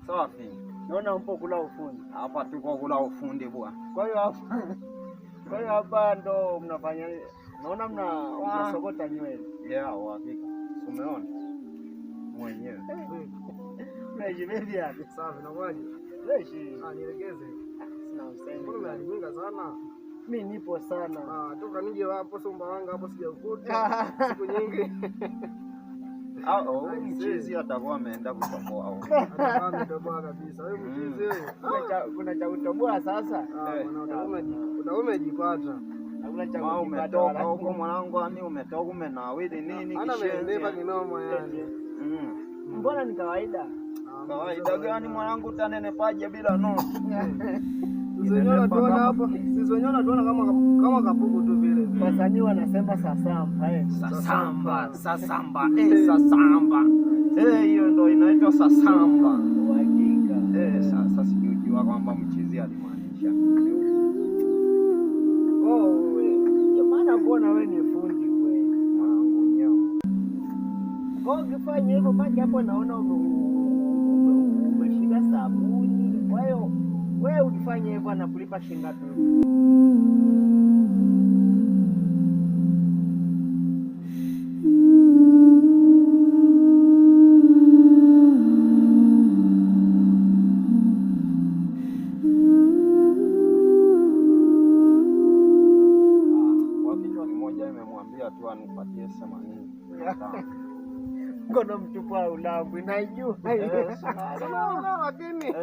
Safi. Naona mpo kula ufundi. Hapa tuko kula ufundi bwana. Kwa hiyo hapa ndo mnafanya, naona mnasokota nywele. Yeah, uhakika. Umeona? Mwenyewe. Fresh baby hapa. Safi na kwaje? Fresh. Nielekeze. Sina usemi. Mbona unanigunga sana? Mimi nipo sana. Toka nije hapo Sumbawanga hapo sijakukuta. Siku nyingi. Mchizi atakuwa ameenda kutoboa huko. Atakuwa ametoboa kabisa. Wewe mchizi wewe. Kuna cha kutoboa sasa. Umejipata. Hakuna cha kujipata. Umetoka huko mwanangu, yani umetoka umenawili nini kishenzi. Ana mbeba kinoma yani. Mbona ni kawaida? Kawaida gani mwanangu, utanenepaje bila no? Usinyona tuona hapo. Usinyona tuona kama kapuku tu vile. Wasanii wanasema sasamba Sasamba. Sasamba. Hiyo ndo inaitwa sasamba. Uhakika. Sasa sijui kwamba mchizi alimaanisha. Maana mbona wewe ni fundi wewe? Mwanangu nyama. Ukifanya hivyo maji hapo naona umeshika sabuni. Kwa hiyo wewe ukifanya hivyo anakulipa shilingi ngapi? Tu anipatie 80. Mkono mtupu au lambu naijua. Sana lakini